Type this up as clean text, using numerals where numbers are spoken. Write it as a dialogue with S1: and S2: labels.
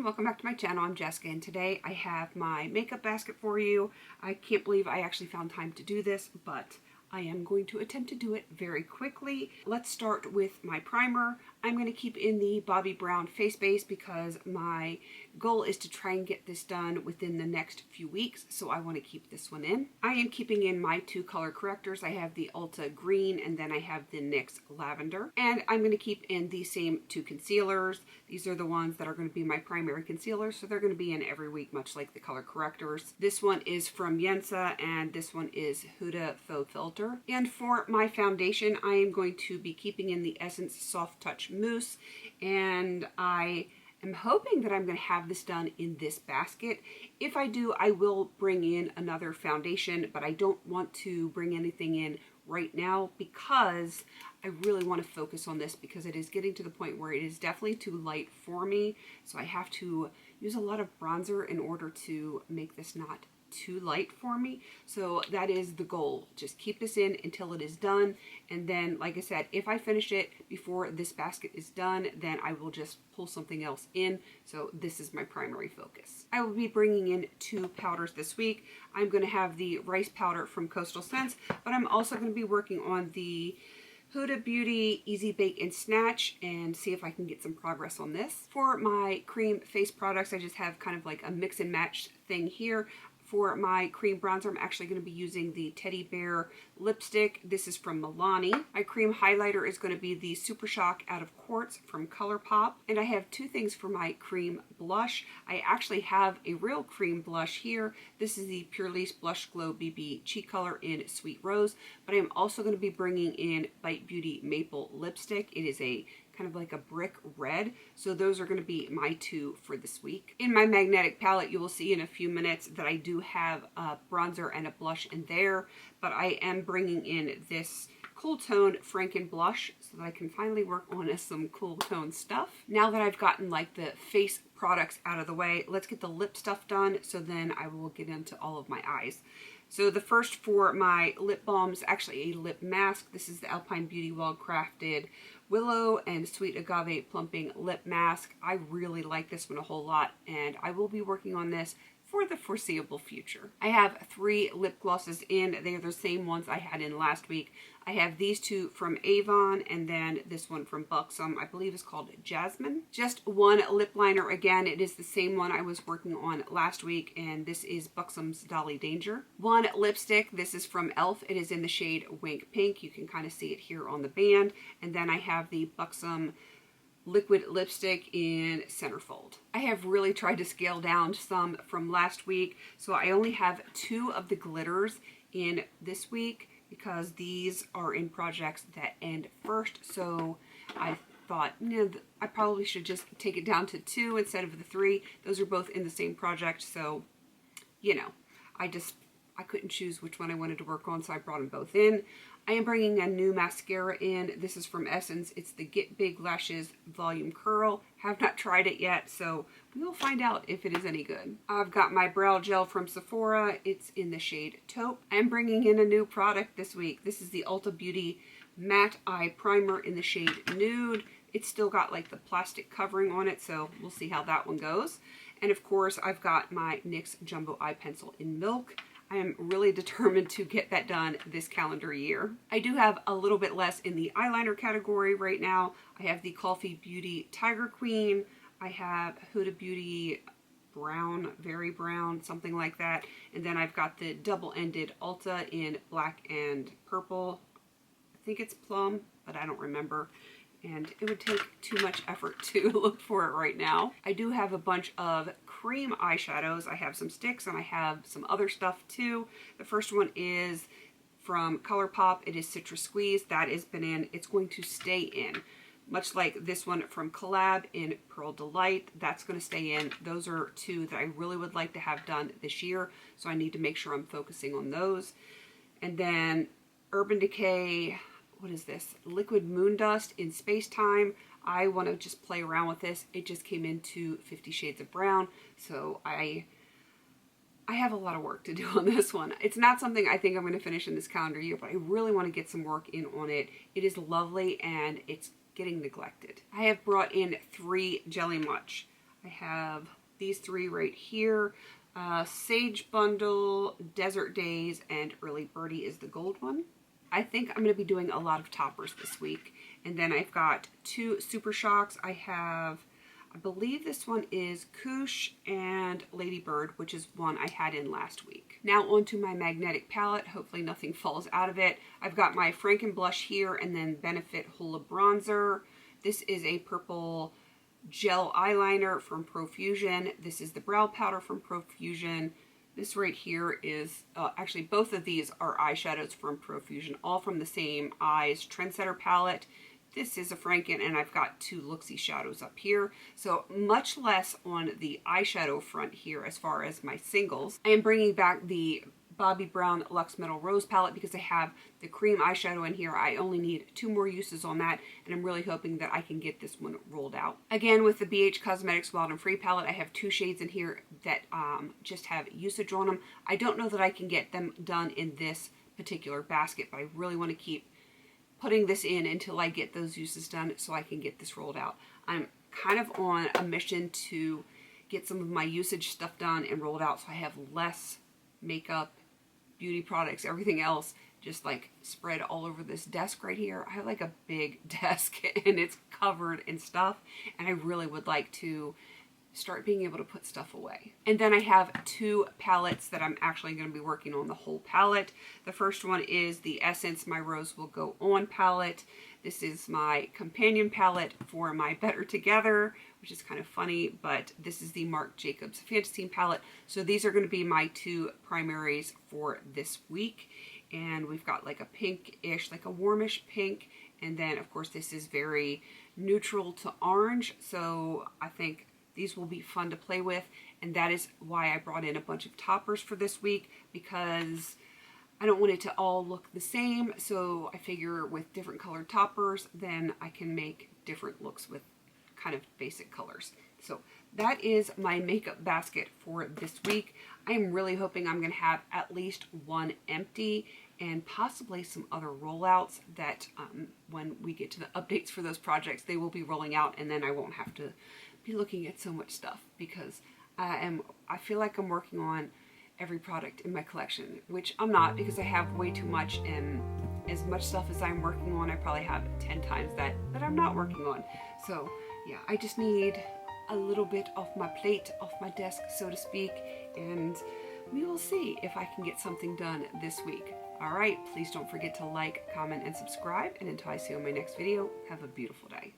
S1: welcome back to my channel. I'm Jessica and today I have my makeup basket for you. I can't believe I actually found time to do this, but I am going to attempt to do it very quickly. Let's start with my primer. I'm going to keep in the Bobbi Brown face base because my goal is to try and get this done within the next few weeks, so I want to keep this one in. I am keeping in my two color correctors. I have the Ulta Green and then I have the NYX Lavender. And I'm going to keep in the same two concealers. These are the ones that are going to be my primary concealers, so they're going to be in every week, much like the color correctors. This one is from Yensa and this one is Huda Faux Filter. And for my foundation, I am going to be keeping in the Essence Soft Touch Mousse, and I'm hoping that I'm going to have this done in this basket. If I do, I will bring in another foundation, but I don't want to bring anything in right now because I really want to focus on this because it is getting to the point where it is definitely too light for me. So I have to use a lot of bronzer in order to make this not too light for me. So that is the goal. Just keep this in until it is done. And then, like I said, if I finish it before this basket is done, then I will just pull something else in. So this is my primary focus. I will be bringing in two powders this week. I'm going to have the rice powder from Coastal Scents, but I'm also going to be working on the Huda Beauty Easy Bake and Snatch and see if I can get some progress on this. For my cream face products, I just have kind of like a mix and match thing here. For my cream bronzer, I'm actually going to be using the Teddy Bear lipstick. This is from Milani. My cream highlighter is going to be the Super Shock Out of Quartz from ColourPop. And I have two things for my cream blush. I actually have a real cream blush here. This is the Purlisse Blush Glow BB Cheek Color in Sweet Rose. But I'm also going to be bringing in Bite Beauty Maple Lipstick. It is a kind of like a brick red. So those are going to be my two for this week. In my magnetic palette, you will see in a few minutes that I do have a bronzer and a blush in there, but I am bringing in this Cool Tone Franken blush so that I can finally work on some cool tone stuff. Now that I've gotten like the face products out of the way, let's get the lip stuff done, so then I will get into all of my eyes. So the first for my lip balms, actually a lip mask. This is the Alpine Beauty Well Crafted Willow and Sweet Agave Plumping Lip Mask. I really like this one a whole lot, and I will be working on this for the foreseeable future. I have three lip glosses in. They are the same ones I had in last week. I have these two from Avon and then this one from Buxom. I believe is called Jasmine. Just one lip liner. Again, it is the same one I was working on last week, and this is Buxom's Dolly Danger. One lipstick. This is from e.l.f. It is in the shade Wink Pink. You can kind of see it here on the band. And then I have the Buxom liquid lipstick in Centerfold. I have really tried to scale down some from last week, so I only have two of the glitters in this week because these are in projects that end first. So I thought, you know, I probably should just take it down to two instead of the three. Those are both in the same project, so you know, I couldn't choose which one I wanted to work on, so I brought them both in. I am bringing a new mascara in. This is from Essence. It's the Get Big Lashes Volume Curl. Have not tried it yet, so we will find out if it is any good. I've got my brow gel from Sephora. It's in the shade Taupe. I'm bringing in a new product this week. This is the Ulta Beauty Matte Eye Primer in the shade Nude. It's still got like the plastic covering on it, so we'll see how that one goes. And of course, I've got my NYX Jumbo Eye Pencil in Milk. I am really determined to get that done this calendar year. I do have a little bit less in the eyeliner category right now. I have the Coffee Beauty Tiger Queen. I have Huda Beauty Brown, Very Brown, something like that. And then I've got the double-ended Ulta in black and purple. I think it's plum, but I don't remember. And it would take too much effort to look for it right now. I do have a bunch of cream eyeshadows. I have some sticks and I have some other stuff too. The first one is from ColourPop. It is Citrus Squeeze. That has been in. It's going to stay in. Much like this one from Collab in Pearl Delight. That's going to stay in. Those are two that I really would like to have done this year, so I need to make sure I'm focusing on those. And then Urban Decay, what is this? Liquid Moon Dust in Space Time. I want to just play around with this. It just came into 50 Shades of Brown, so I have a lot of work to do on this one. It's not something I think I'm going to finish in this calendar year, but I really want to get some work in on it. It is lovely and it's getting neglected. I have brought in three Jelly Much. I have these three right here. Sage Bundle, Desert Days, and Early Birdie is the gold one. I think I'm going to be doing a lot of toppers this week. And then I've got two Super Shocks. I believe this one is Koosh and Ladybird, which is one I had in last week. Now onto my magnetic palette. Hopefully nothing falls out of it. I've got my Franken blush here and then Benefit Hoola bronzer. This is a purple gel eyeliner from Profusion. This is the brow powder from Profusion. This right here is, actually both of these are eyeshadows from Profusion, all from the same Eyes Trendsetter palette. This is a Franken, and I've got two Looksy shadows up here. So much less on the eyeshadow front here as far as my singles. I am bringing back the Bobbi Brown Luxe Metal Rose palette because I have the cream eyeshadow in here. I only need 2 more uses on that, and I'm really hoping that I can get this one rolled out. Again, with the BH Cosmetics Wild and Free palette, I have 2 shades in here that just have usage on them. I don't know that I can get them done in this particular basket, but I really want to keep putting this in until I get those uses done so I can get this rolled out. I'm kind of on a mission to get some of my usage stuff done and rolled out so I have less makeup, beauty products, everything else just like spread all over this desk right here. I have like a big desk and it's covered in stuff, and I really would like to start being able to put stuff away. And then I have 2 palettes that I'm actually going to be working on the whole palette. The first one is the Essence My Rose Will Go On palette. This is my companion palette for my Better Together, which is kind of funny, but this is the Marc Jacobs Fantasy palette. So these are going to be my 2 primaries for this week. And we've got like a pink-ish, like a warmish pink. And then of course this is very neutral to orange. So I think these will be fun to play with, and that is why I brought in a bunch of toppers for this week, because I don't want it to all look the same. So I figure with different colored toppers, then I can make different looks with kind of basic colors. So that is my makeup basket for this week. I am really hoping I'm going to have at least 1 empty and possibly some other rollouts that when we get to the updates for those projects, they will be rolling out, and then I won't have to be looking at so much stuff, because I feel like I'm working on every product in my collection, which I'm not, because I have way too much, and as much stuff as I'm working on, I probably have 10 times that I'm not working on. So yeah, I just need a little bit off my plate, off my desk, so to speak, and we will see if I can get something done this week. All right, please don't forget to like, comment, and subscribe, and until I see you in my next video, have a beautiful day.